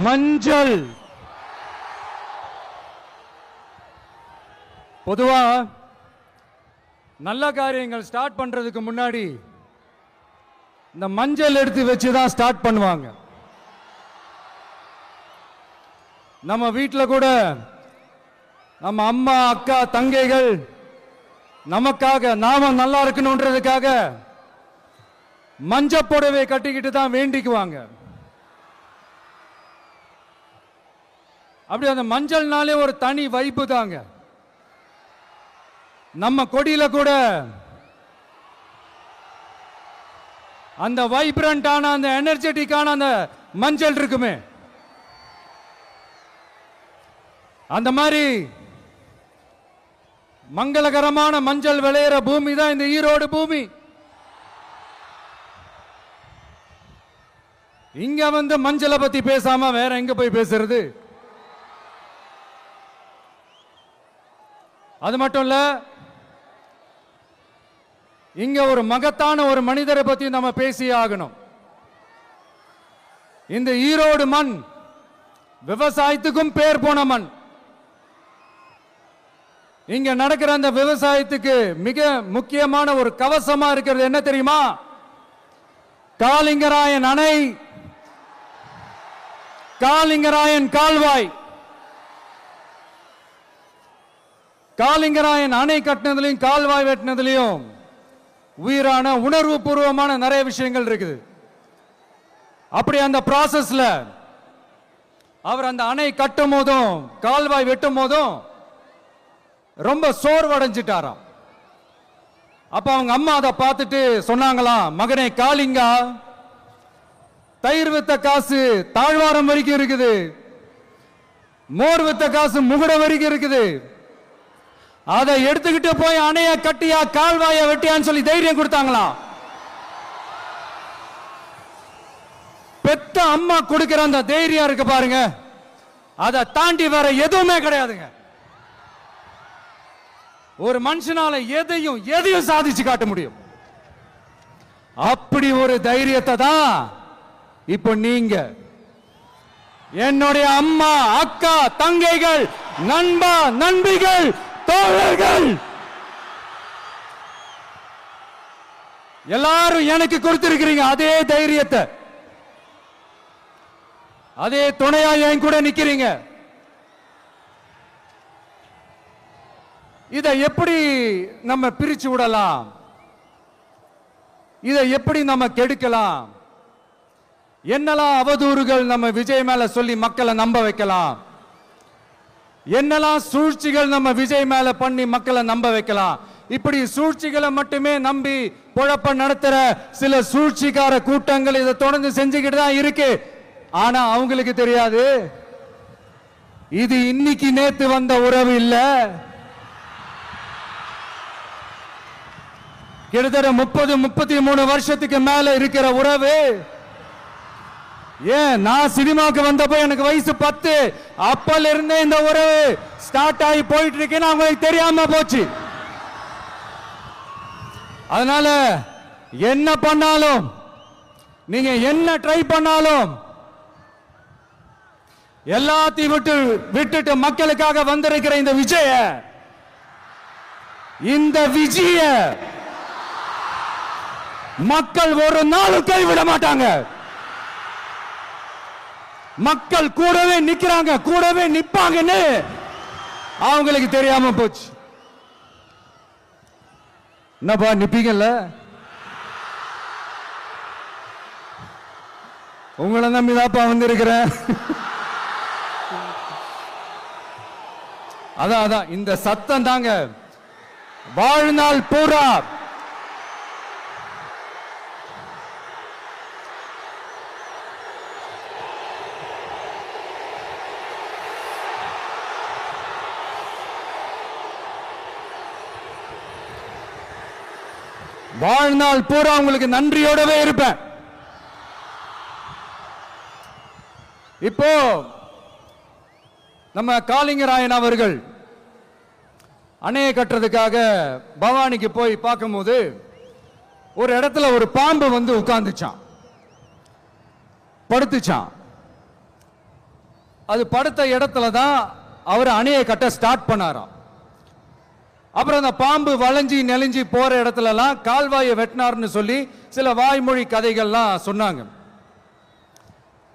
மஞ்சள். பொதுவா நல்ல காரியங்கள் ஸ்டார்ட் பண்றதுக்கு முன்னாடி இந்த மஞ்சள் எடுத்து வச்சு தான் ஸ்டார்ட் பண்ணுவாங்க. நம்ம வீட்டில் கூட நம்ம அம்மா அக்கா தங்கைகள் நமக்காக நாம நல்லா இருக்கணும்ன்றதுக்காக மஞ்சள் புடவை கட்டிக்கிட்டு தான் வேண்டிக்குவாங்க. அப்படி அந்த மஞ்சள்னாலே ஒரு தனி வைப்பு தாங்க. நம்ம கொடியில கூட அந்த வைப்ரண்டான அந்த எனர்ஜெட்டிக்கான அந்த மஞ்சள் இருக்குமே, அந்த மாதிரி மங்களகரமான மஞ்சள் விளையிற பூமி தான் இந்த ஈரோடு பூமி. இங்க வந்து மஞ்சளை பத்தி பேசாம வேற எங்க போய் பேசுறது? அது மட்டும் இல்ல, இங்க ஒரு மகத்தான ஒரு மனிதரை பத்தி நம்ம பேசி ஆகணும். இந்த ஈரோடு மண் விவசாயத்துக்கும் பேர் போன மண். இங்க நடக்கிற அந்த விவசாயத்துக்கு மிக முக்கியமான ஒரு கவசமா இருக்கிறது என்ன தெரியுமா? காலிங்கராயன் அணை, காலிங்கராயன் கால்வாய். காலிங்கராயன் அணை கட்டினதுலையும் கால்வாய் வெட்டினதுலையும் உயிரான உணர்வு பூர்வமான நிறைய விஷயங்கள் இருக்குது. அப்படி அந்த ப்ராசஸ்ல அவர் அந்த அணை கட்டும் போதும் கால்வாய் வெட்டும் போதும் ரொம்ப சோர்வடைஞ்சிட்டாராம். அப்ப அவங்க அம்மா அதை பார்த்துட்டு சொன்னாங்களாம், மகனே காளிங்கா, தயிர் வித்த காசு தாழ்வாரம் வரைக்கும் இருக்குது, மோர் வித்த காசு முகுட வரைக்கும் இருக்குது, அதை எடுத்துக்கிட்டு போய் அணைய கட்டியா கால்வாய வெட்டியான்னு சொல்லி தைரியம் கொடுத்தாங்களாம். பெத்த அம்மா கொடுக்கிற அந்த தைரியம் இருக்கு பாருங்க, அதை தாண்டி வேற எதுவுமே கிடையாதுங்க. ஒரு மனுஷனால எதையும் சாதிச்சு காட்ட முடியும். அப்படி ஒரு தைரியத்தை தான் இப்ப நீங்க என்னுடைய அம்மா அக்கா தங்கைகள் நண்பா நண்பிகள் தோழர்கள் எல்லாரும் எனக்கு கொடுத்திருக்கிறீங்க. அதே தைரியத்தை, அதே துணையா என் கூட நிக்கிறீங்க. இதை எப்படி நம்ம பிரிச்சு விடலாம்? இதை எப்படி நம்ம கெடுக்கலாம்? என்னெல்லாம் அவதூறுகள் நம்ம விஜய் மேல சொல்லி மக்களை நம்ப வைக்கலாம்? என்னெல்லாம் சூழ்ச்சிகள் நம்ம விஜய் மேல பண்ணி மக்களை நம்ப வைக்கலாம்? இப்படி சூழ்ச்சிகளை மட்டுமே நம்பி பொழப்ப நடத்துற சில சூழ்ச்சிக்கார கூட்டங்கள் இதை தொடர்ந்து செஞ்சுக்கிட்டு தான் இருக்கு. ஆனா அவங்களுக்கு தெரியாது, இது இன்னைக்கு நேத்து வந்த உறவு இல்ல. கிட்டத்தட்ட 30-33 வருஷத்துக்கு மேல இருக்கிற உறவு. ஏன் நான் சினிமாவுக்கு வந்தப்போ எனக்கு வயசு 10, அப்பல இருந்தே இந்த உறவு ஸ்டார்ட் ஆகி போயிட்டு இருக்கேன்னு அவங்களுக்கு தெரியாம போச்சு. அதனால என்ன பண்ணாலும், நீங்க என்ன ட்ரை பண்ணாலும், எல்லாத்தையும் விட்டுட்டு மக்களுக்காக வந்திருக்கிற இந்த விஜய மக்கள் ஒரு நாளும் கைவிட மாட்டாங்க. மக்கள் கூடவே நிக்கிறாங்க, கூடவே நிப்பாங்கன்னு அவங்களுக்கு தெரியாம போச்சு. என்னப்பா நிப்பீங்கல்ல? உங்களை நம்பிதாப்பா வந்திருக்கிறேன். அதான் இந்த சத்தம் தாங்க வாழ்நாள் பூரா உங்களுக்கு நன்றியோடவே இருப்பேன். இப்போ நம்ம காளிங்கராயன் அவர்கள் அணையை கட்டுறதுக்காக பவானிக்கு போய் பார்க்கும்போது ஒரு இடத்துல ஒரு பாம்பு வந்து உட்கார்ந்துச்சான், படுத்துச்சான். அது படுத்த இடத்துல தான் அவர் அணையை கட்ட ஸ்டார்ட் பண்ணாராம். அப்புறம் அந்த பாம்பு வளைஞ்சி நெளிஞ்சி போற இடத்துலலாம் கால்வாயை வெட்டினார்னு சொல்லி சில வாய்மொழி கதைகள்லாம் சொன்னாங்க.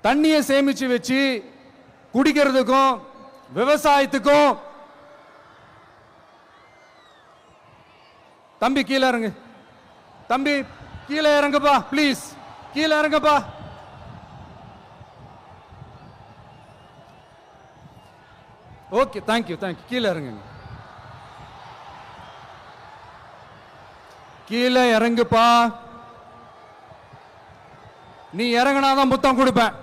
தண்ணியை சேமிச்சு வச்சு குடிக்கிறதுக்கும் விவசாயத்துக்கும். தம்பி கீழே இறங்கு, தம்பி கீழே இறங்குப்பா, ப்ளீஸ் கீழே இறங்குப்பா. Okay, thank you thank you. கீழே இறங்குங்க, கீழே இறங்குப்பா. நீ இறங்கினாதான் முத்தம் கொடுப்பேன்.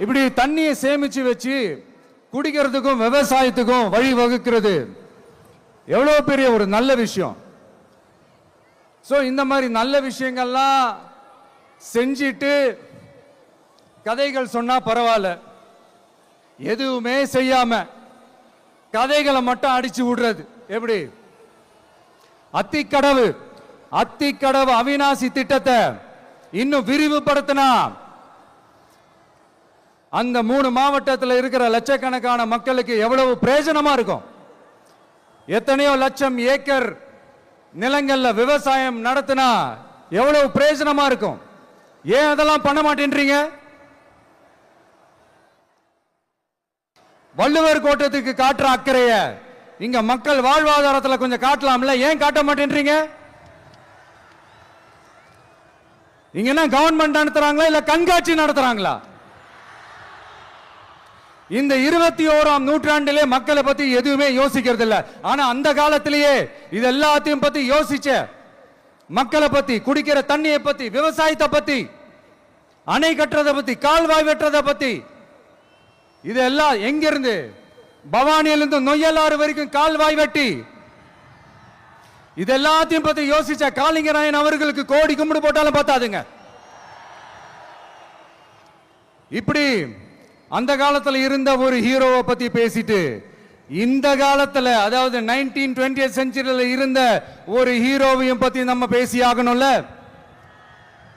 இப்படி தண்ணியை சேமிச்சு வச்சு குடிக்கிறதுக்கும் விவசாயத்துக்கும் வழி வகுக்கிறது எவ்வளவு பெரிய ஒரு நல்ல விஷயம். சோ இந்த மாதிரி நல்ல விஷயங்கள்லாம் செஞ்சிட்டு கதைகள் சொன்னா பரவாயில்ல, எதுவுமே செய்யாம கதைகளை மட்டும் அடிச்சு விடுறது எப்படி? அத்திக்கடவு அவிநாசி திட்டத்தை இன்னும் விரிவுபடுத்தினா அந்த 3 மாவட்டத்தில் இருக்கிற லட்சக்கணக்கான மக்களுக்கு எவ்வளவு பிரயோஜனமா இருக்கும். எத்தனையோ லட்சம் ஏக்கர் நிலங்கள்ல விவசாயம் நடத்தினா எவ்வளவு பிரயோஜனமா இருக்கும். ஏன் அதெல்லாம் பண்ண மாட்டேன்றீங்க? வள்ளுவர் கோட்டத்துக்கு காட்டுற அக்கறைய இங்க மக்கள் வாழ்வாதாரத்தில் கொஞ்சம் காட்டலாம்ல, ஏன் காட்ட மாட்டேன்றீங்க? இங்க என்ன கவர்மெண்ட் நடத்துறாங்களா இல்ல கண்காட்சி நடத்துறாங்களா? இந்த 21ஆம் நூற்றாண்டிலே மக்களை பத்தி எதுவுமே யோசிக்கிறது இல்ல. ஆனா அந்த காலத்திலேயே இது எல்லாத்தையும் பத்தி யோசிச்ச மக்களை பத்தி, குடிக்கிற தண்ணியை பத்தி, விவசாயத்தை பத்தி, அணை கட்டுறதை பத்தி, கால்வாய் வெட்டுறதை பத்தி, இதெல்லாம் எங்கிருந்து? பவானியிலிருந்து நொய்யலாறு வரைக்கும் கால்வாய் வெட்டி இது எல்லாத்தையும் பத்தி யோசிச்ச காளிங்கராயன் அவர்களுக்கு கோடி கும்பிடு போட்டாலும் பார்த்தாதுங்க. இப்படி அந்த காலத்துல இருந்த ஒரு ஹீரோவை பத்தி பேசிட்டு இந்த காலத்துல, அதாவது 1920th செஞ்சுரியில இருந்த ஒரு ஹீரோவையும் பத்தி நம்ம பேசி ஆகணும்ல.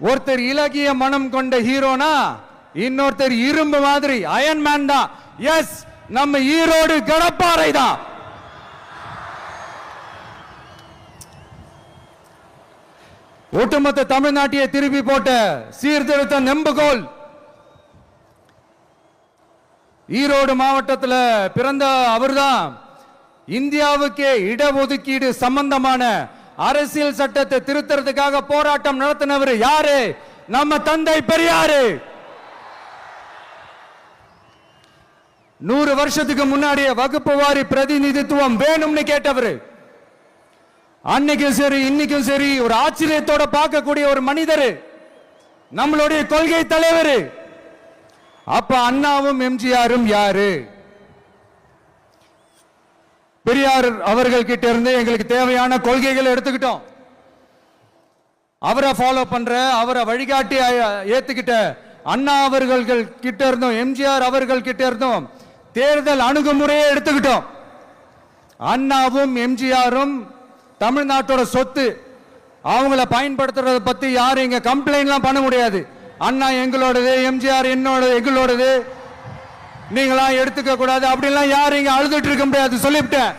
ஒருத்தர் இலகிய மனம் கொண்ட ஹீரோனா இன்னொருத்தர் இரும்பு மாதிரி அயன் மேன் தான். எஸ், நம்ம ஈரோடு கடப்பாறை தான். ஒட்டுமொத்த தமிழ்நாட்டையே திருப்பி போட்ட சீர்திருத்த நெம்புகோல். ஈரோடு மாவட்டத்தில் பிறந்த அவர்தான் இந்தியாவுக்கே இடஒதுக்கீடு சம்பந்தமான அரசியல் சட்டத்தை திருத்தறதுக்காக போராட்டம் நடத்தினவர் யாரு? நம்ம தந்தை பெரியாரு. 100 வருஷத்துக்கு முன்னாடியே வகுப்பு வாரி பிரதிநிதித்துவம் வேணும்னு கேட்டவர். அன்னைக்கும் சரி இன்னைக்கும் சரி ஒரு ஆச்சரியத்தோட பார்க்கக்கூடிய ஒரு மனிதர், நம்மளுடைய கொள்கை தலைவர். அப்ப அண்ணாவும் எம்ஜிஆரும் யாரு? பெரியார் அவர்கள் கிட்ட இருந்து எங்களுக்கு தேவையான கொள்கைகளை எடுத்துக்கிட்டோம். அவரை ஃபாலோ பண்ற, அவரை வழிகாட்டி ஏத்துக்கிட்ட அண்ணா அவர்கள் கிட்ட இருந்தோம், எம்ஜிஆர் அவர்கள் கிட்ட இருந்தோம் தேர்தல் அணுகுமுறையை எடுத்துக்கிட்டோம். அண்ணாவும் எம்ஜிஆரும் தமிழ்நாட்டோட சொத்து. அவங்கள பயன்படுத்துறத பத்தி யாரும் இங்க கம்ப்ளைண்ட்லாம் பண்ண முடியாது. அண்ணா எங்களோடது, எம்ஜிஆர் என்னோட எங்களோடது, நீங்களா எடுத்துக்க கூடாது அப்படிலாம் யாரும் இங்க அழுதுட்டு இருக்க முடியாது, சொல்லிவிட்டேன்.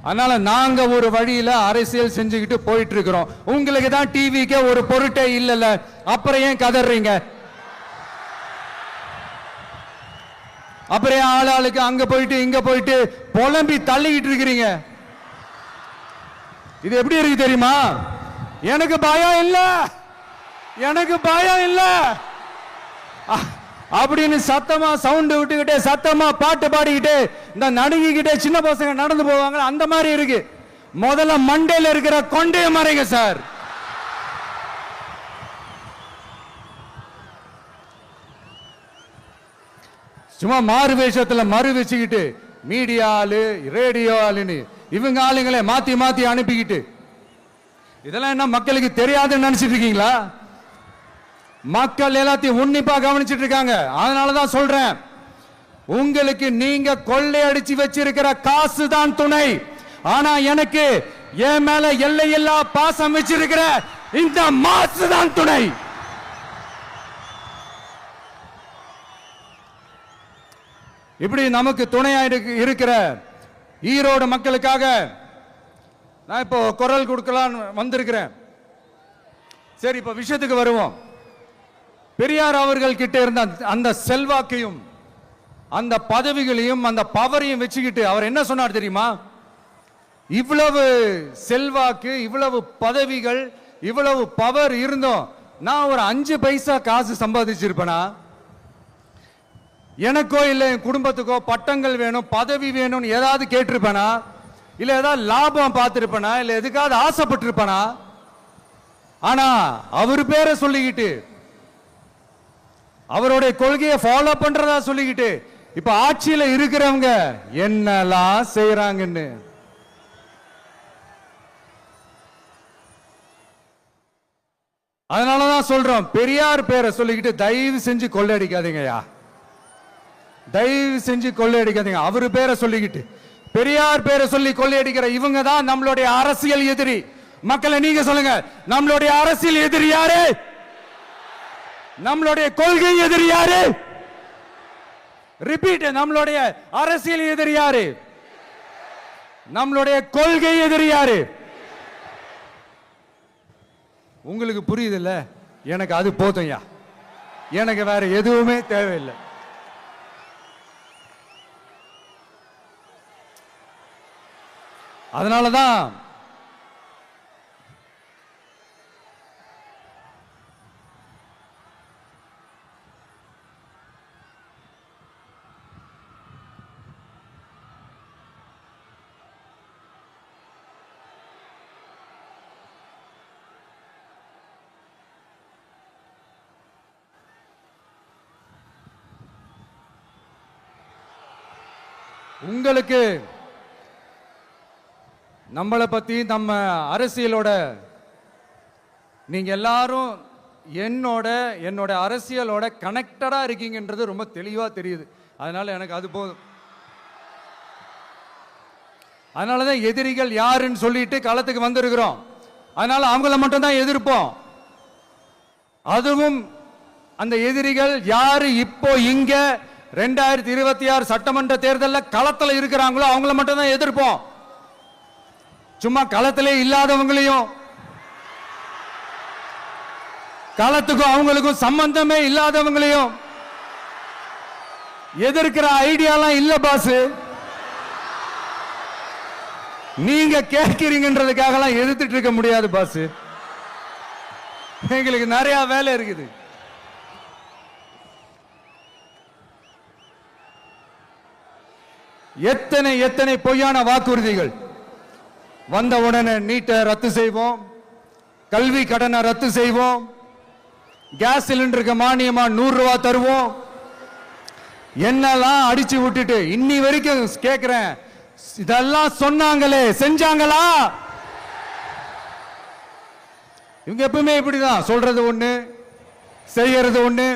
அதனால நாங்க ஒரு வழியில அரசியல் செஞ்சுக்கிட்டு போயிட்டு இருக்கிறோம். உங்களுக்கு தான் டிவிக்கே ஒரு பொருட்டே இல்லைல்ல, அப்புறம் ஏன் கதறீங்க? அப்புறம் ஆளாளுக்கு அங்க போயிட்டு இங்க போயிட்டு புலம்பி தள்ளிக்கிட்டு இருக்கிறீங்க. இது எப்படி இருக்கு தெரியுமா? எனக்கு பயம் இல்ல, எனக்கு பயம் இல்ல அப்படின்னு சத்தமா சவுண்ட் விட்டுக்கிட்டே சத்தமா பாட்டு பாடிக்கிட்டே இந்த நடுங்கிக்கிட்டே சின்ன பசங்க நடந்து போவாங்க. அந்த மாதிரி இருக்கு. முதல்ல மண்டையில இருக்கிற கொண்டைய மறைங்க சார். சும்மா மாறு வேஷத்துல மறு வச்சுக்கிட்டு மீடியா ஆளு ரேடியோ ஆளுன்னு இவங்க ஆளுங்களே மாத்தி மாத்தி அனுப்பிக்கிட்டு இதெல்லாம் என்ன மக்களுக்கு தெரியாதுன்னு நினைச்சிட்டு இருக்கீங்களா? மக்கள் எல்லாத்தையும் உன்னிப்பா கவனிச்சிட்டு இருக்காங்க. அதனாலதான் சொல்றேன், உங்களுக்கு நீங்க கொள்ளையடிச்சு வச்சிருக்கிற காசு தான் துணை. ஆனா எனக்கு என் மேல எல்லையில்லா பாசம் வச்சிருக்கிற இந்த மாசு தான் துணை. இப்படி நமக்கு துணையா இருக்கிற ஈரோடு மக்களுக்காக நான் இப்போ குரல் கொடுக்கலான்னு வந்திருக்கிறேன். சரி, இப்ப விஷயத்துக்கு வருவோம். பெரியார் அவர்கள் கிட்ட இருந்த அந்த செல்வாக்கையும் அந்த பதவிகளையும் அந்த பவரையும் வச்சுக்கிட்டு அவர் என்ன சொன்னார் தெரியுமா? இவ்வளவு செல்வாக்கு, இவ்வளவு பதவிகள், இவ்வளவு பவர் இருந்தோம் நான் ஒரு 5 பைசா காசு சம்பாதிச்சிருப்பேனா? எனக்கோ இல்ல என் குடும்பத்துக்கோ பட்டங்கள் வேணும், பதவி வேணும்னு ஏதாவது கேட்டிருப்பேனா? இல்ல ஏதாவது லாபம் பார்த்திருப்பேனா? இல்ல எதுக்காவது ஆசைப்பட்டிருப்பேனா? ஆனா அவர் பேரை சொல்லிக்கிட்டு அவருடைய கொள்கையை ஃபாலோ பண்றதா சொல்லிக்கிட்டு இப்ப ஆட்சியில இருக்கிறவங்க என்னெல்லாம் செய்யறாங்கன்னு அதனாலதான் சொல்றோம், பெரியார் பேரை சொல்லிக்கிட்டு தயவு செஞ்சு கொள்ளையடிக்காதீங்கயா, தயவு செஞ்சு கொள்ளையடிக்காதீங்க. அவரு பேரை சொல்லிக்கிட்டு பெரியார் பேரை சொல்லி கொள்ளையடிக்கிற இவங்க தான் நம்மளுடைய அரசியல் எதிரி. மக்களை நீங்க சொல்லுங்க, நம்மளுடைய அரசியல் எதிரி யாரு? நம்மளுடைய கொள்கை எதிரி யாரு? ரிப்பீட், நம்மளுடைய அரசியல் எதிரி யாரு? நம்மளுடைய கொள்கை எதிரி யாரு? உங்களுக்கு புரியுது இல்ல? எனக்கு அது போதும்யா, எனக்கு வேற எதுவுமே தேவையில்லை. அதனாலதான் உங்களுக்கு நம்மளை பத்தி நம்ம அரசியலோட நீங்க எல்லாரும் என்னோட அரசியலோட கனெக்டடா இருக்கீங்கன்றது ரொம்ப தெளிவா தெரியுது. அதனால எனக்கு அது போதும். அதனாலதான் எதிரிகள் யாருன்னு சொல்லிட்டு களத்துக்கு வந்திருக்கிறோம். அதனால அவங்கள மட்டும் தான் எதிர்ப்போம். அதுவும் அந்த எதிரிகள் யாரு இப்போ இங்க 2026 சட்டமன்ற தேர்தலில் களத்துல இருக்கிறாங்களோ அவங்கள மட்டும் தான் எதிர்ப்போம். சும்மா களத்திலே இல்லாதவங்களையும் களத்துக்கும் அவங்களுக்கும் சம்பந்தமே இல்லாதவங்களையும் எதிர்க்கிற ஐடியாலாம் இல்ல பாஸ். நீங்க கேட்கிறீங்கன்றதுக்காக எதிர்த்துட்டு இருக்க முடியாது பாஸ். எங்களுக்கு நிறைய வேலை இருக்குது. எத்தனை எத்தனை பொய்யான வாக்குறுதிகள். வந்த உடனே நீட்டை ரத்து செய்வோம், கல்வி கடனை ரத்து செய்வோம், கேஸ் சிலிண்டருக்கு மானியமா 100 ரூபாய் தருவோம், என்னெல்லாம் அடிச்சு விட்டுட்டு இன்னி வரைக்கும் கேட்கிறேன், இதெல்லாம் சொன்னாங்களே செஞ்சாங்களா? இவங்க எப்பவுமே இப்படிதான், சொல்றது ஒண்ணு செய்யறது ஒண்ணு.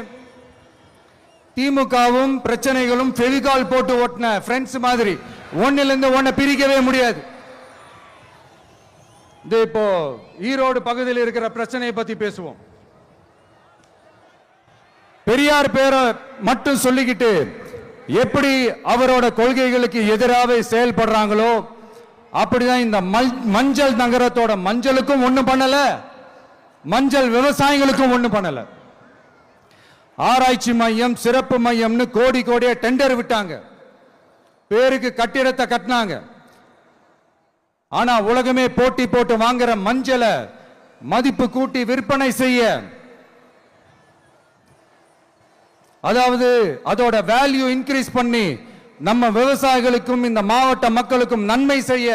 திமுகவும் பிரச்சனைகளும் ஃபெவிகால் போட்டு ஓட்டின ஃப்ரெண்ட்ஸ் மாதிரி ஒன்னிலிருந்து ஒன்ன பிரிக்கவே முடியாது. இப்போ ஈரோடு பகுதியில் இருக்கிற பிரச்சனையை பத்தி பேசுவோம். பெரியார் பேரை மட்டும் சொல்லிக்கிட்டு எப்படி அவரோட கொள்கைகளுக்கு எதிராக செயல்படுறாங்களோ அப்படிதான் இந்த மஞ்சள் நகரத்தோட மஞ்சளுக்கும் ஒண்ணும் பண்ணல, மஞ்சள் விவசாயிகளுக்கும் ஒண்ணும் பண்ணல. ஆராய்ச்சி மையம், சிறப்பு மையம்னு கோடி கோடியா டெண்டர் விட்டாங்க, பேருக்கு கட்டிடத்தை கட்டினாங்க. ஆனா உலகமே போட்டி போட்டு வாங்குற மஞ்சளை மதிப்பு கூட்டி விற்பனை செய்ய அதாவது அதோட வேல்யூ இன்க்ரீஸ் பண்ணி நம்ம விவசாயிகளுக்கும் இந்த மாவட்ட மக்களுக்கும் நன்மை செய்ய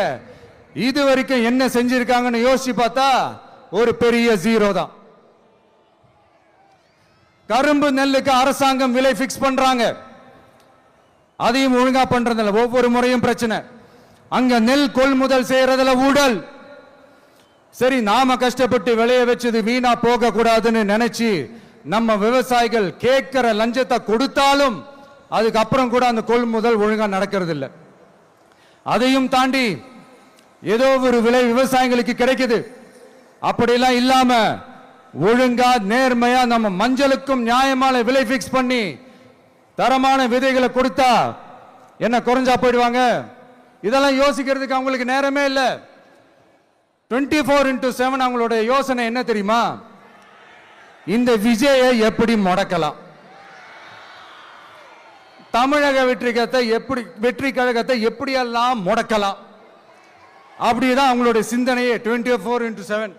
இதுவரைக்கும் என்ன செஞ்சிருக்காங்கன்னு யோசிச்சு பார்த்தா ஒரு பெரிய ஜீரோ தான். கரும்பு நெல்லுக்கு அரசாங்கம் விலை பிக்ஸ் பண்றாங்க, அதையும் ஒழுங்கா பண்றதில்ல. ஒவ்வொரு முறையும் பிரச்சனை. அங்க நெல் கொள்முதல் செய்யறதுல ஊழல். சரி, நாம கஷ்டப்பட்டு விளைய வச்சது வீணா போக கூடாதுன்னு நினைச்சு நம்ம விவசாயிகள் கேட்கிற லஞ்சத்தை கொடுத்தாலும் அதுக்கப்புறம் கூட அந்த கொள்முதல் ஒழுங்கா நடக்கிறது இல்லை. அதையும் தாண்டி ஏதோ ஒரு விலை விவசாயிகளுக்கு கிடைக்குது. அப்படிலாம் இல்லாம ஒழுங்கா நேர்மையா நம்ம மஞ்சளுக்கும் நியாயமான விலை பிக்ஸ் பண்ணி தரமான விதைகளை கொடுத்தா என்ன குறைஞ்சா போயிடுவாங்க? இதெல்லாம் யோசிக்கிறதுக்கு அவங்களுக்கு நேரமே இல்லை. 24/7 அவங்களுடைய யோசனை என்ன தெரியுமா? இந்த விஜயை எப்படி முடக்கலாம், தமிழக வெற்றி கழகத்தை எப்படியெல்லாம் முடக்கலாம், அப்படிதான் அவங்களுடைய சிந்தனையே 24/7.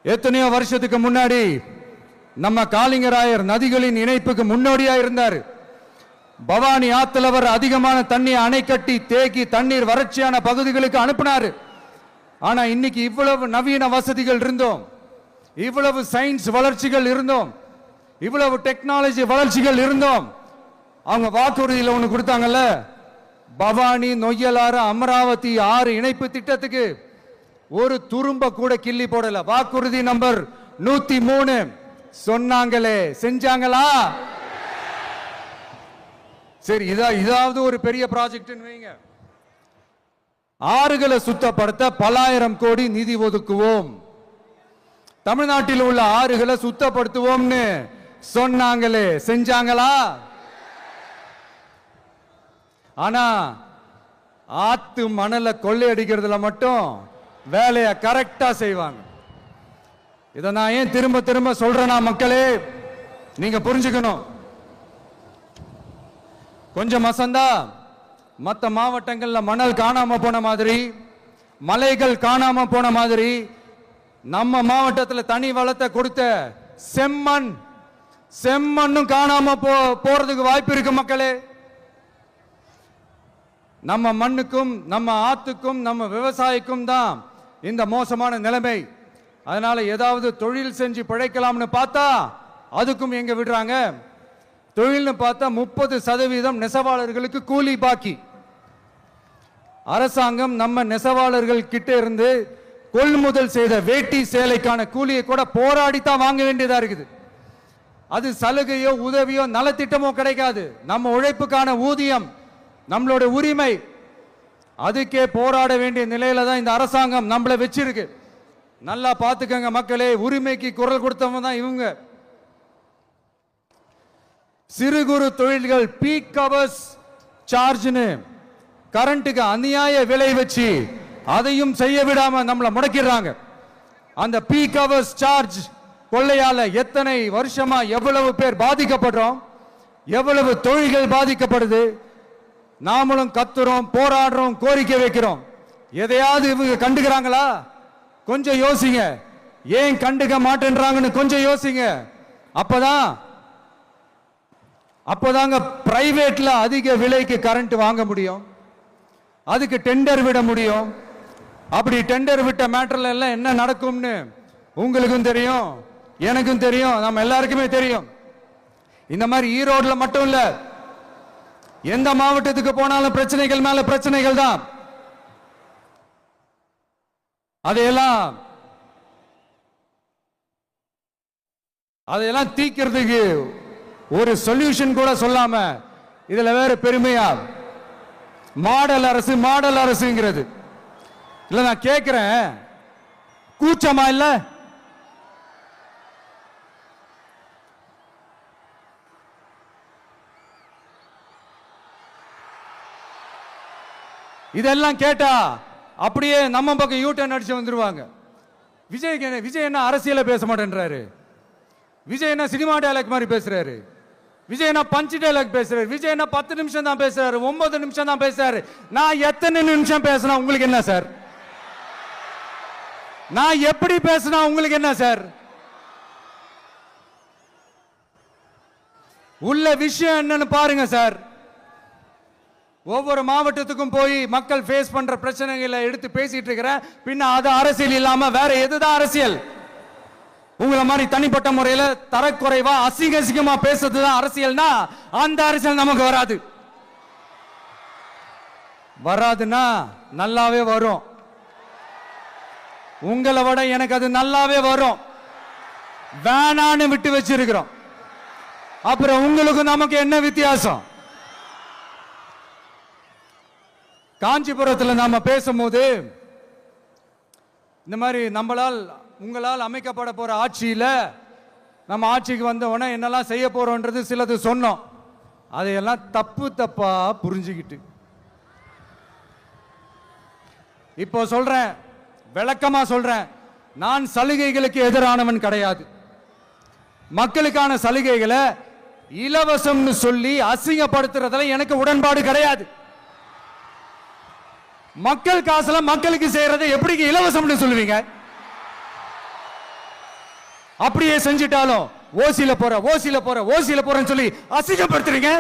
எத்தனையோ வருஷத்துக்கு முன்னாடி நம்ம காளிங்கராயர் நதிகளின் இணைப்புக்கு முன்னோடியா இருந்தார். பவானி ஆத்துல வர அதிகமான தண்ணீர் அணை கட்டி தேக்கி தண்ணீர் வறட்சியான பகுதிகளுக்கு அனுப்பினாரு. ஆனா இன்னைக்கு இவ்வளவு நவீன வசதிகள் இருந்தோம், இவ்வளவு சயின்ஸ் வளர்ச்சிகள் இருந்தோம், இவ்வளவு டெக்னாலஜி வளர்ச்சிகள் இருந்தோம், அவங்க வாக்குறுதியில் ஒண்ணு கொடுத்தாங்கல்ல, பவானி நொய்யலாறு அமராவதி 6 இணைப்பு திட்டத்துக்கு ஒரு துரும்ப கூட கிள்ளி போடல. வாக்குறுதி நம்பர் 103 சொன்னாங்களே, செஞ்சாங்களா? சரி, இதாவது ஒரு பெரிய ப்ராஜெக்ட் வைங்க. ஆறுகளை சுத்தப்படுத்த பல்லாயிரம் கோடி நிதி ஒதுக்குவோம், தமிழ்நாட்டில் உள்ள ஆறுகளை சுத்தப்படுத்துவோம்னு சொன்னாங்களே, செஞ்சாங்களா? ஆனா ஆத்து மணலை கொள்ளையடிக்கிறதுல மட்டும் வேலையை கரெக்டா செய்வாங்க. இதை நான் ஏன் திரும்ப திரும்ப சொல்றேன்னா, மக்களே நீங்க புரிஞ்சுக்கணும். கொஞ்சம் மசந்தா மற்ற மாவட்டங்கள்ல மணல் காணாம போன மாதிரி, மலைகள் காணாம போன மாதிரி, நம்ம மாவட்டத்தில் தனி வளத்தை கொடுத்த செம்மண்ணும் காணாம போறதுக்கு வாய்ப்பு இருக்கு மக்களே. நம்ம மண்ணுக்கும் நம்ம ஆத்துக்கும் நம்ம விவசாயிக்கும் தான் இந்த மோசமான நிலைமை. அதனால ஏதாவது தொழில் செஞ்சு பிழைக்கலாம்னு பார்த்தா அதுக்கும் எங்க விடுறாங்க? தொழில்னு பார்த்தா 30% நெசவாளர்களுக்கு கூலி பாக்கி. அரசாங்கம் நம்ம நெசவாளர்கள் கிட்ட இருந்து கொள்முதல் செய்த வேட்டி சேலைக்கான கூலியை கூட போராடித்தான் வாங்க வேண்டியதா இருக்குது. அது சலுகையோ உதவியோ நலத்திட்டமோ கிடைக்காது. நம்ம உழைப்புக்கான ஊதியம், நம்மளோட உரிமை, அதுக்கே போராட வேண்டிய நிலையில தான் இந்த அரசாங்கம் நம்மளை வச்சிருக்கு. நல்லா பார்த்துக்கங்க மக்களே, உரிமைக்கு குரல் கொடுத்தவங்க தான் இவங்க. சிறு குறு தொழில்கள் பீக் ஹவர்ஸ் சார்ஜ்னு கரண்ட்டுக்கு அநியாய விலை வச்சு அதையும் செய்ய விடாம நம்மளை முடக்கிறாங்க. அந்த பீக் ஹவர்ஸ் சார்ஜ் கொள்ளையால எத்தனை வருஷமா எவ்வளவு பேர் பாதிக்கப்படுறோம், எவ்வளவு தொழில்கள் பாதிக்கப்படுது. நாமளும் கத்துறோம், போராடுறோம், கோரிக்கை வைக்கிறோம். எதையாவது இவங்க கண்டுக்கிறாங்களா? கொஞ்சம் யோசிங்க. ஏன் கண்டுக்க மாட்டேன்றாங்கன்னு கொஞ்சம் யோசிங்க. அப்பதாங்க பிரைவேட்ல அதிக விலைக்கு கரண்ட் வாங்க முடியும், அதுக்கு டெண்டர் விட முடியும். அப்படி டெண்டர் விட்ட மேட்டர்ல எல்லாம் என்ன நடக்கும்னு உங்களுக்கும் தெரியும், எனக்கும் தெரியும், நம்ம எல்லாருக்குமே தெரியும். இந்த மாதிரி ஈரோடுல மட்டும் இல்ல, எந்த மாவட்டத்துக்கு போனாலும் பிரச்சனைகள் மேல பிரச்சனைகள் தான். அதையெல்லாம் தீக்கிறதுக்கு ஒரு சொல்யூஷன் கூட சொல்லாம இதுல வேற பெருமையா மாடல் அரசுங்கிறது இல்ல. நான் கேட்கிறேன், கூச்சமா இல்ல? இதெல்லாம் கேட்டா அப்படியே நம்ம பக்கம் யூட்டர்ன் அடிச்சு வந்துருவாங்க. விஜய் என்ன அரசியல பேச மாட்டேன்றாரு, விஜய் என்ன சினிமா டயலாக் மாதிரி பேசுறாரு, விஜய் என்ன பஞ்ச் டயலாக் பேசுறாரு, விஜய் என்ன 10 நிமிஷம் தான் பேசுறாரு, 9 நிமிஷம் தான் பேசுறாரு. நான் எத்தனை நிமிஷம் பேசினா உங்களுக்கு என்ன சார்? நான் எப்படி பேசினா உங்களுக்கு என்ன சார்? உள்ள விஷயம் என்னன்னு பாருங்க சார். ஒவ்வொரு மாவட்டத்துக்கும் போய் மக்கள் ஃபேஸ் பண்ற பிரச்சனைகளை எடுத்து பேசிட்டு இருக்கிறேன். பின்ன அது அரசியல் இல்லாம வேற எதுதான் அரசியல்? உங்களை மாதிரி தனிப்பட்ட முறையில தரக்குறைவா அசிங்கமா பேசுறதுதான் அரசியல்னா அந்த அரசியல் நமக்கு வராது. வராதுன்னா நல்லாவே வரும். உங்களை விட எனக்கு அது நல்லாவே வரும். வேணான்னு விட்டு வச்சிருக்கிறோம். அப்புறம் உங்களுக்கு நமக்கு என்ன வித்தியாசம்? காஞ்சிபுரத்தில் நாம பேசும்போது இந்த மாதிரி உங்களால் அமைக்கப்பட போற ஆட்சியில நம்ம ஆட்சிக்கு வந்த உடனே என்னெல்லாம் செய்ய போறோம்ன்றது சிலது சொன்னோம். அதையெல்லாம் தப்பா புரிஞ்சுக்கிட்டு இப்போ சொல்றேன், விளக்கமா சொல்றேன். நான் சலுகைகளுக்கு எதிரானவன் கிடையாது. மக்களுக்கான சலுகைகளை இலவசம்னு சொல்லி அசிங்கப்படுத்துறதுல எனக்கு உடன்பாடு கிடையாது. மக்கள் காசுல மக்களுக்கு செய்யறதை எப்படி இலவசம்னு சொல்லுவீங்க? அப்படியே செஞ்சிட்டாலும் ஓசியில போறேன்னு சொல்லி அசிங்கப்படுத்துறீங்க.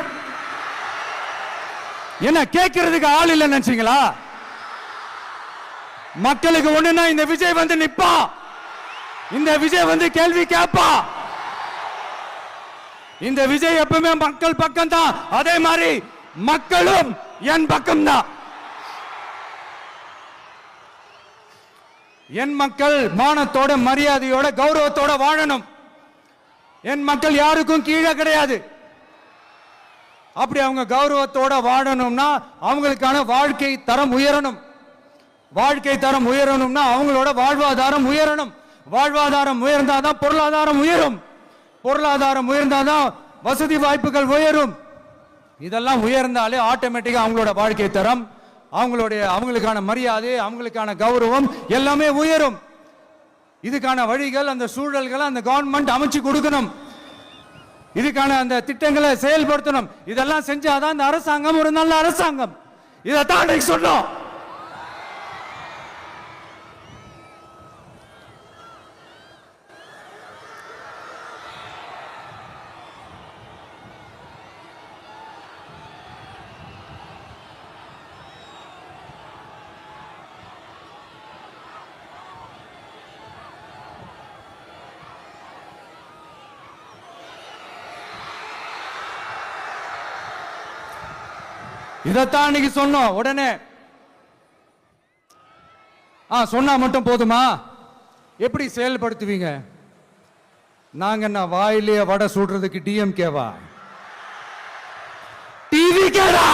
என்ன கேட்கறதுக்கு ஆள் இல்லைன்னு நினைச்சீங்களா? மக்களுக்கு ஒண்ணுன்னா இந்த விஜய் வந்து நிப்பா, இந்த விஜய் வந்து கேள்வி கேட்பா. இந்த விஜய் எப்பவுமே மக்கள் பக்கம் தான். அதே மாதிரி மக்களும் என் பக்கம் தான். என் மக்கள் மானத்தோட மரியாதையோட கௌரவத்தோட வாழணும். என் மக்கள் யாருக்கும் கீழே கிடையாது. அப்படி அவங்க கௌரவத்தோட வாழணும்னா அவங்களுக்கான வாழ்க்கை தரம் உயரணும். வாழ்க்கை தரம் உயரணும்னா அவங்களோட வாழ்வாதாரம் உயரணும். வாழ்வாதாரம் உயர்ந்தாதான் பொருளாதாரம் உயரும். பொருளாதாரம் உயர்ந்தாதான் வசதி வாய்ப்புகள் உயரும். இதெல்லாம் உயர்ந்தாலே ஆட்டோமேட்டிக்கா அவங்களோட வாழ்க்கை தரம், அவங்களுக்கான மரியாதை, அவங்களுக்கான கௌரவம் எல்லாமே உயரும். இதுக்கான வழிகள், அந்த சூழல்களை அந்த கவர்மெண்ட் அமைச்சு கொடுக்கணும். இதுக்கான அந்த திட்டங்களை செயல்படுத்தணும். இதெல்லாம் செஞ்சாதான் அந்த அரசாங்கம் ஒரு நல்ல அரசாங்கம். இதைத்தான் சொன்னோம். இதைத்தான் இன்னைக்கு சொன்னோம். உடனே சொன்னா மட்டும் போதுமா? எப்படி செயல்படுத்துவீங்க? நாங்க என்ன வாயிலேயே வடை சுடுறதுக்கு டிஎம்கேவா? டிவிகேடா?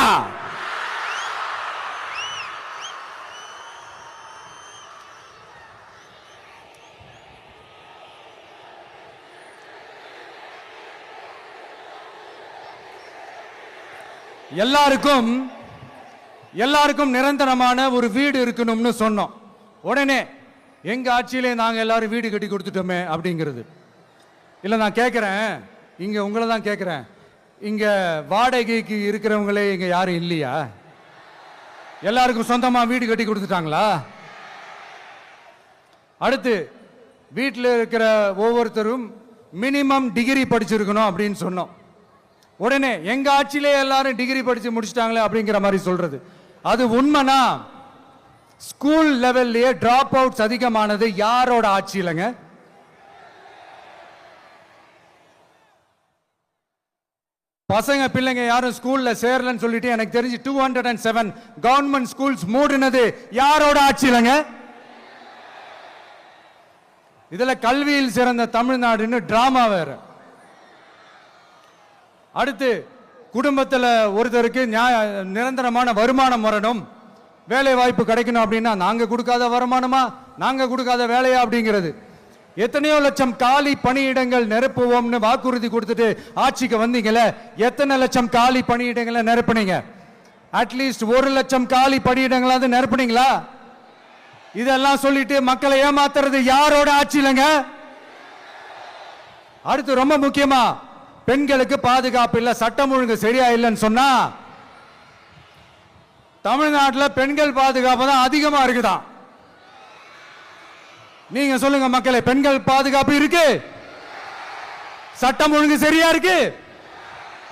எல்லாருக்கும் நிரந்தரமான ஒரு வீடு இருக்கணும்னு சொன்னோம். உடனே எங்க ஆட்சியிலே நாங்க எல்லாரும் வீடு கட்டி கொடுத்துட்டோமே அப்படிங்கிறது இல்ல. நான் கேட்கிறேன், இங்க உங்களை தான் கேட்கிறேன், இங்க வாடகைக்கு இருக்கிறவங்களே இங்க யாரும் இல்லையா? எல்லாருக்கும் சொந்தமா வீடு கட்டி கொடுத்துட்டாங்களா? அடுத்து வீட்டில் இருக்கிற ஒவ்வொருத்தரும் மினிமம் டிகிரி படிச்சிருக்கணும் அப்படின்னு சொன்னோம். உடனே எங்க ஆட்சியிலே எல்லாரும் டிகிரி படிச்சு முடிச்சிட்டாங்களே அப்படிங்கிற மாதிரி சொல்றது அது உண்மைனா? ஸ்கூல் லெவல்லையே டிராப் அவுட்ஸ் அதிகமானது யாரோட ஆட்சியிலங்க? பசங்க பிள்ளைங்க யாரும் ஸ்கூல்ல சேரலன்னு சொல்லிட்டு எனக்கு தெரிஞ்சு 207 கவர்மெண்ட் ஸ்கூல்ஸ் மூடினது யாரோட ஆட்சியிலங்க? இதுல கல்வியில் சிறந்த தமிழ்நாடுன்னு டிராமா வேற. அடுத்து குடும்பத்தில் ஒருத்தருக்கு நிரந்தரமான வருமானம் வரணும், வேலை வாய்ப்பு கிடைக்கணும் அப்படின்னா நாங்க கொடுக்காத வருமானமா, நாங்க கொடுக்காத வேலையா அப்படிங்கிறது. எத்தனையோ லட்சம் காலி பணியிடங்கள் நிரப்புவோம்னு வாக்குறுதி கொடுத்துட்டு ஆட்சிக்கு வந்தீங்களே, எத்தனை லட்சம் காலி பணியிடங்களை நிரப்புனீங்க? அட்லீஸ்ட் 1 லட்சம் காலி பணியிடங்களாவது நிரப்புனீங்களா? இதெல்லாம் சொல்லிட்டு மக்களை ஏமாத்துறது யாரோட ஆட்சியிலங்க? அடுத்து ரொம்ப முக்கியமா, பெண்களுக்கு பாதுகாப்பு இல்ல, சட்டம் ஒழுங்கு சரியா இல்லைன்னு சொன்னா தமிழ்நாட்டில் பெண்கள் பாதுகாப்பு தான் அதிகமா இருக்குதான். நீங்க சொல்லுங்க மக்களே, பெண்கள் பாதுகாப்பு இருக்கு? சட்டம் ஒழுங்கு சரியா இருக்கு?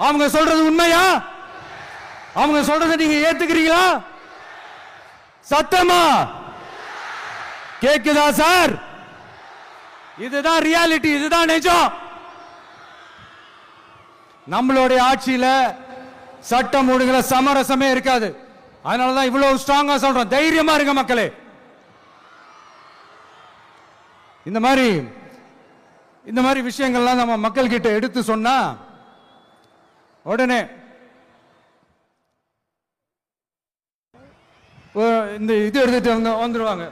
அவங்க சொல்றது உண்மையா? அவங்க சொல்றதை நீங்க ஏத்துக்கிறீங்களா? சத்தமா கேக்குதா சார்? இதுதான் ரியாலிட்டி, இதுதான் நிஜம். நம்மளுடைய ஆட்சியில சட்டம் ஒழுங்குல சமரசமே இருக்காது. அதனாலதான் இவ்வளவு ஸ்ட்ராங்கா சொல்றோம், தைரியமா இருங்க மக்களே. இந்த மாதிரி விஷயங்கள்லாம் நம்ம மக்கள் கிட்ட எடுத்து சொன்னா உடனே இந்த இது எடுத்துட்டு வந்துருவாங்க.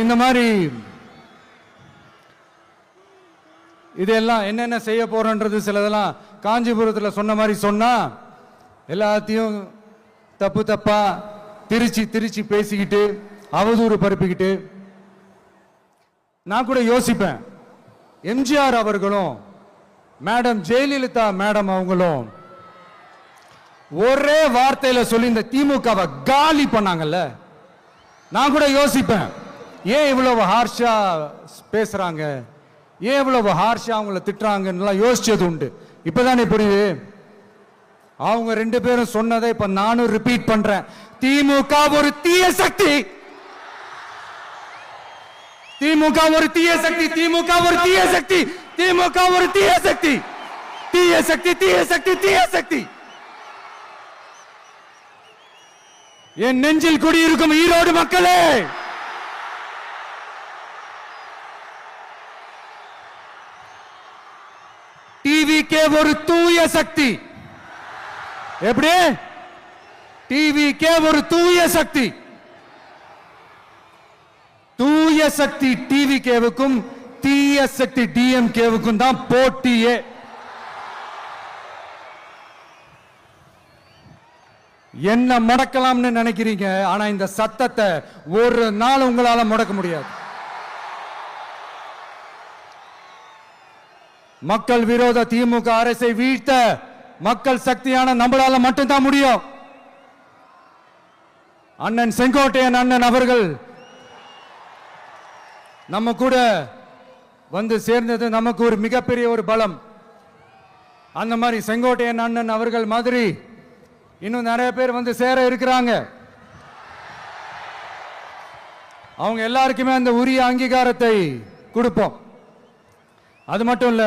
இந்த மாதிரி இதெல்லாம் என்னென்ன செய்ய போறோன்றது சிலதெல்லாம் காஞ்சிபுரத்தில் சொன்ன மாதிரி சொன்னா எல்லாத்தையும் தப்பு தப்பா திருச்சி பேசிக்கிட்டு அவதூறு பரப்பிக்கிட்டு. நான் கூட யோசிப்பேன், எம்ஜிஆர் அவர்களும் மேடம் ஜெயலலிதா மேடம் அவங்களும் ஒரே வார்த்தையில சொல்லி இந்த திமுகவை காலி பண்ணாங்கல்ல. நான் கூட யோசிப்பேன், ஏன் இவ்வளவு ஹார்ஷா பேசுறாங்க, ஏன் இவ்வளவு ஹார்ஷா அவங்கள திட்டுறாங்கன்னு யோசிச்சது உண்டு. இப்பதானே புரியுது. அவங்க ரெண்டு பேரும் சொன்னதை இப்ப நானும் ரிப்பீட் பண்றேன். திமுக ஒரு தீய சக்தி, திமுக ஒரு தீய சக்தி, திமுக ஒரு தீய சக்தி, திமுக ஒரு தீய சக்தி, தீய சக்தி, தீய சக்தி, தீய சக்தி. என் நெஞ்சில் குடியிருக்கும் ஈரோடு மக்களே, டிவிகே ஒரு தூய சக்தி. எப்படி? டிவிகே ஒரு தூய சக்தி. தூய சக்தி டிவிகேவுக்கும் தீய சக்தி டிஎம்கேவுக்கும் தான் போட்டியே. என்ன முடக்கலாம்னு நினைக்கிறீங்க, ஆனா இந்த சத்தத்தை ஒரு நாள் உங்களால முடக்க முடியாது. மக்கள் விரோத திமுக அரசை வீழ்த்த மக்கள் சக்தியான நம்மளால மட்டும்தான் முடியும். அண்ணன் செங்கோட்டையன் அண்ணன் அவர்கள் நம்ம கூட வந்து சேர்ந்தது நமக்கு ஒரு மிகப்பெரிய ஒரு பலம். அந்த மாதிரி செங்கோட்டையன் அண்ணன் அவர்கள் மாதிரி இன்னும் நிறைய பேர் வந்து சேர இருக்கிறாங்க. அவங்க எல்லாருக்குமே அந்த உரிய அங்கீகாரத்தை கொடுப்போம். அது மட்டும் இல்ல,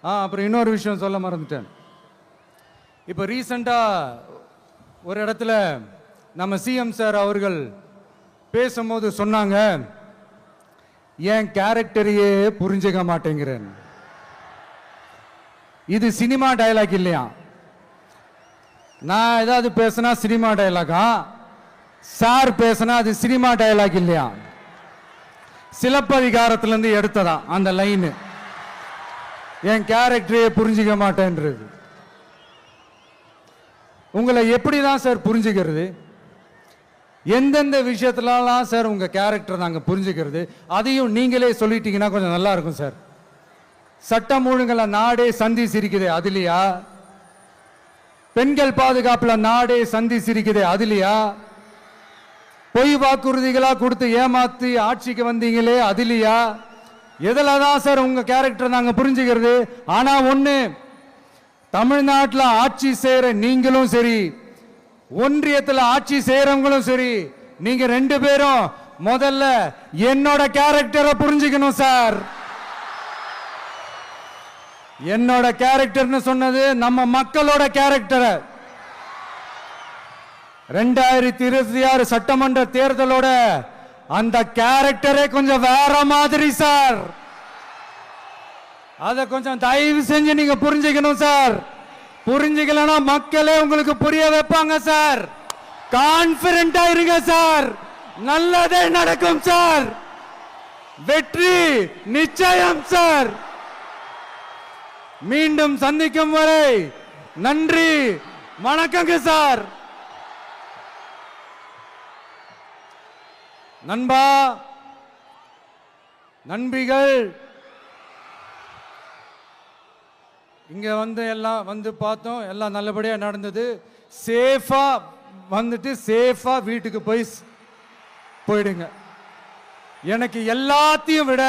அப்புறம் இன்னொரு விஷயம் சொல்ல மறந்துட்டேன். இப்போ ரீசண்டா ஒரு இடத்துல நம்ம சிஎம் சார் அவர்கள் பேசும்போது சொன்னாங்க, என் கேரக்டரையே புரிஞ்சுக்க மாட்டேங்கிறேன். இது சினிமா டயலாக் இல்லையா? நான் ஏதாவது பேசினா சினிமா டயலாகா? சார் பேசினா அது சினிமா டயலாக் இல்லையா? சிலப்பதிகாரத்திலிருந்து எடுத்ததா அந்த லைன். என் கேரக்டரையே புரிஞ்சுக்க மாட்டேன்றது. உங்களை எப்படிதான் சார் புரிஞ்சுக்கிறது? எந்தெந்த விஷயத்துலலாம் சார் உங்க கேரக்டர் நாங்க புரிஞ்சுக்கிறது? அதையும் நீங்களே சொல்லிட்டீங்கன்னா கொஞ்சம் நல்லா இருக்கும் சார். சட்டம் ஒழுங்குல நாடே சந்தி சிரிக்குது, அதுலயா? பெண்கள் பாதுகாப்புல நாடே சந்தி சிரிக்குது, அதுலயா? பொய் வாக்குறுதிகளா கொடுத்து ஏமாத்தி ஆட்சிக்கு வந்தீங்களே, அதுலயா? எதுலதான் சார் உங்க கேரக்டர் நாங்க புரிஞ்சுக்கிறது? ஆனா ஒண்ணு, தமிழ்நாட்டில் ஆட்சி செய்யற நீங்களும் சரி, ஒன்றியத்தில் ஆட்சி செய்யறவங்களும் சரி, நீங்க ரெண்டு பேரும் முதல்ல என்னோட கேரக்டரை புரிஞ்சுக்கணும் சார். என்னோட கேரக்டர்னு சொன்னது நம்ம மக்களோட கேரக்டரை. 2026 சட்டமன்ற தேர்தலோட அந்த கேரக்டரே கொஞ்சம் வேற மாதிரி சார். அதை கொஞ்சம் தயவு செஞ்சு நீங்க புரிஞ்சுக்கணும் சார். புரிஞ்சுக்கலன்னா மக்களே உங்களுக்கு புரிய வைப்பாங்க சார். கான்பிடென்டா இருங்க சார், நல்லதே நடக்கும் சார். வெற்றி நிச்சயம் சார். மீண்டும் சந்திக்கும் வரை நன்றி, வணக்கங்க சார். நண்பா, நண்பிகள், இங்கே வந்து எல்லாம் வந்து பார்த்தோம், எல்லாம் நல்லபடியாக நடந்தது. சேஃபாக வந்துட்டு சேஃபாக வீட்டுக்கு போயிடுங்க. எனக்கு எல்லாத்தையும் விட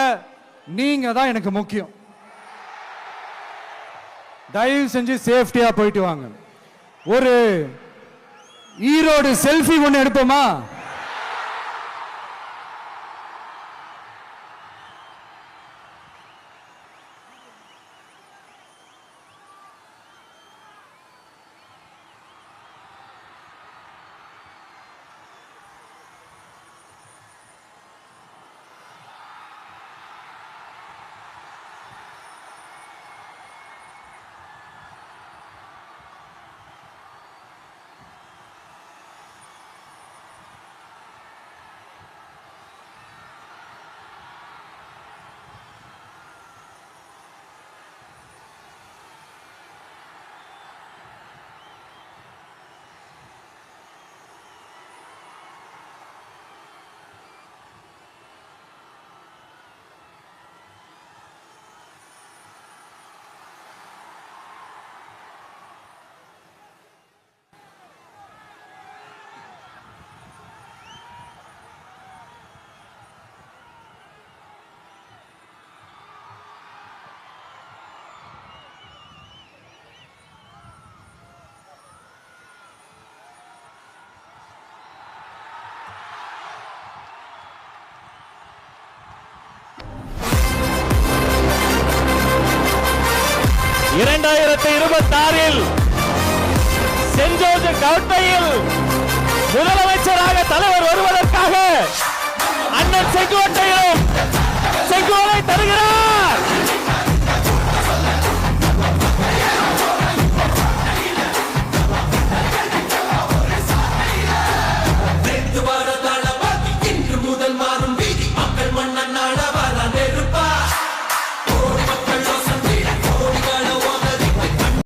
நீங்கள் தான் எனக்கு முக்கியம். தயவு செஞ்சு சேஃப்டியாக போயிட்டு வாங்க. ஒரு ஈரோடு செல்ஃபி ஒன்று எடுப்போமா? சென்ட் ஜோர்ஜ் கோட்டையில் முதலமைச்சராக தலைவர் வருவதற்காக அண்ணன் செங்கோட்டையிலும் செங்கோலை தருகிறார்.